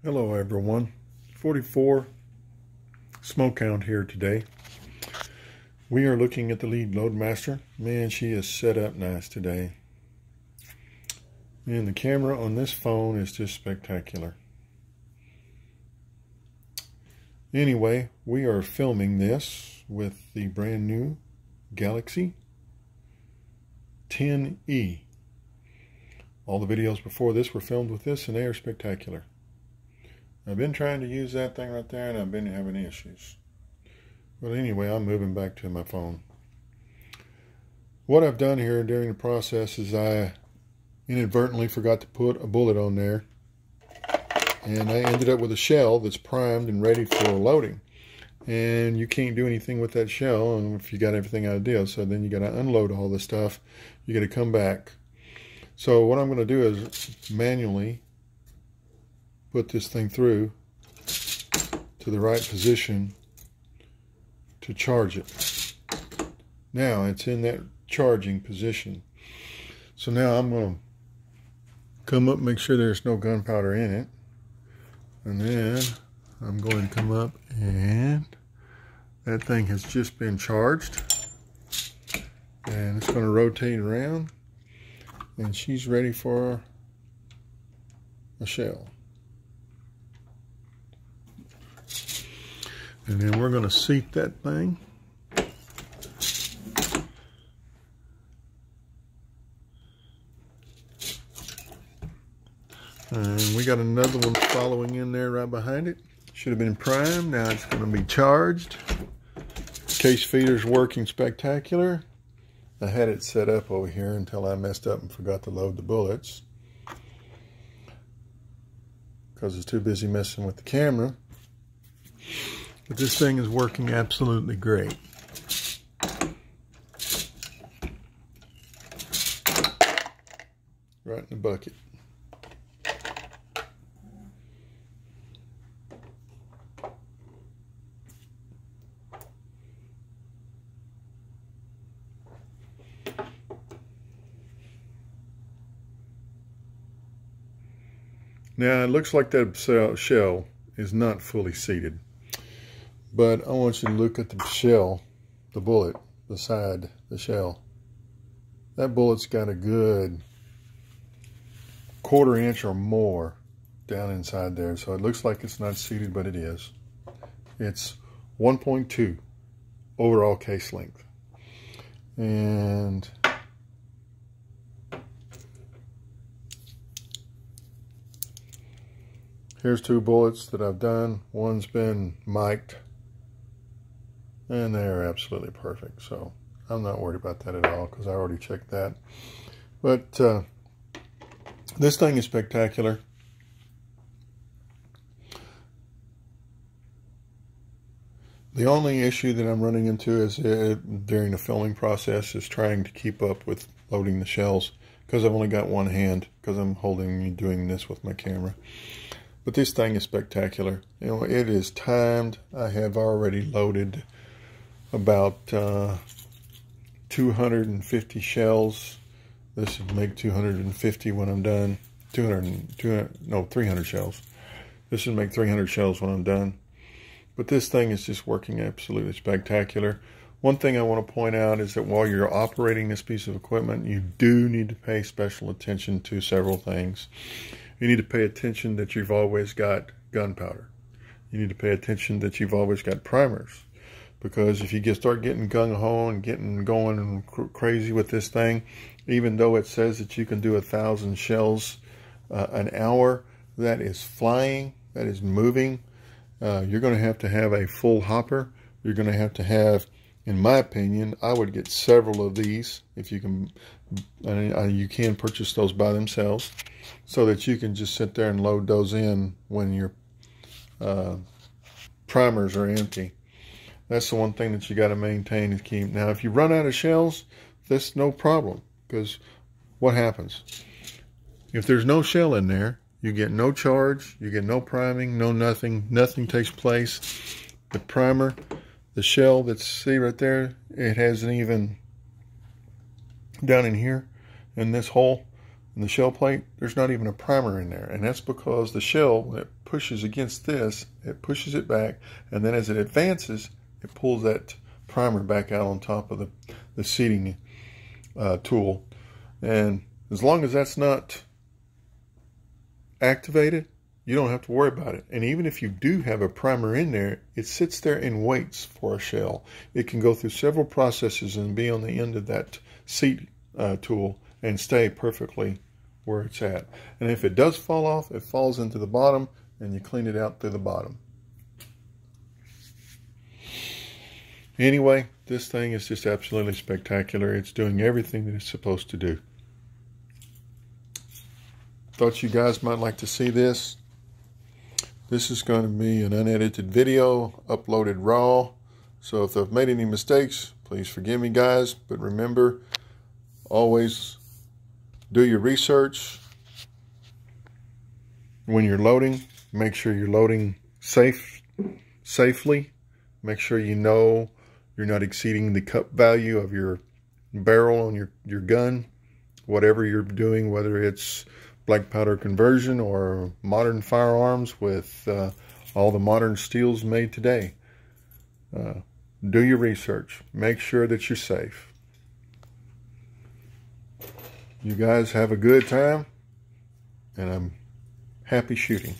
Hello everyone, 44 smoke count here today. We are looking at the lead LoadMaster. Man, she is set up nice today. And the camera on this phone is just spectacular. Anyway, we are filming this with the brand new Galaxy 10e. All the videos before this were filmed with this and they are spectacular. I've been trying to use that thing right there and I've been having issues. But anyway, I'm moving back to my phone. What I've done here during the process is I inadvertently forgot to put a bullet on there. And I ended up with a shell that's primed and ready for loading. And you can't do anything with that shell if you got everything out of deal. So then you got to unload all the stuff. You got to come back. So what I'm going to do is manually put this thing through to the right position to charge it. Now it's in that charging position. So now I'm going to come up and make sure there's no gunpowder in it. And then I'm going to come up and that thing has just been charged. And it's going to rotate around. And she's ready for a shell. And then we're going to seat that thing. And we got another one following in there right behind it. Should have been primed. Now it's going to be charged. Case feeder's working spectacular. I had it set up over here until I messed up and forgot to load the bullets. Because I was too busy messing with the camera. But this thing is working absolutely great. Right in the bucket. Now it looks like that shell is not fully seated. But I want you to look at the shell, the bullet, the side, the shell. That bullet's got a good 1/4 inch or more down inside there. So it looks like it's not seated, but it is. It's 1.2 overall case length. And here's 2 bullets that I've done. One's been mic'd. And they're absolutely perfect. So I'm not worried about that at all because I already checked that. But this thing is spectacular. The only issue that I'm running into is during the filming process is trying to keep up with loading the shells because I've only got one hand because I'm doing this with my camera. But this thing is spectacular. You know, it is timed. I have already loaded about 250 shells. This would make 250 when I'm done. 300 shells. This would make 300 shells when I'm done. But this thing is just working absolutely spectacular. One thing I want to point out is that while you're operating this piece of equipment, you do need to pay special attention to several things. You need to pay attention that you've always got gunpowder. You need to pay attention that you've always got primers. Because if you start getting gung-ho and getting going crazy with this thing, even though it says that you can do 1,000 shells an hour, that is flying, that is moving. You're going to have a full hopper. You're going to have, in my opinion, I would get several of these if you can. You can purchase those by themselves so that you can just sit there and load those in when your primers are empty. That's the one thing that you got to maintain and keep. Now, if you run out of shells, that's no problem. Because what happens? If there's no shell in there, you get no charge, you get no priming, no nothing. Nothing takes place. The primer, the shell that's, see right there, it hasn't even, down in here, in this hole, in the shell plate, there's not even a primer in there. And that's because the shell, when it pushes against this, it pushes it back, and then as it advances, it pulls that primer back out on top of the seating tool. And as long as that's not activated, you don't have to worry about it. And even if you do have a primer in there, it sits there and waits for a shell. It can go through several processes and be on the end of that seat tool and stay perfectly where it's at. And if it does fall off, it falls into the bottom, and you clean it out through the bottom. Anyway, this thing is just absolutely spectacular. It's doing everything that it's supposed to do. Thought you guys might like to see this. This is going to be an unedited video, uploaded raw. So if I've made any mistakes, please forgive me, guys. But remember, always do your research when you're loading. Make sure you're loading safely. Make sure you know you're not exceeding the cup value of your barrel on your gun. Whatever you're doing, whether it's black powder conversion or modern firearms with all the modern steels made today. Do your research. Make sure that you're safe. You guys have a good time, and I'm happy shooting.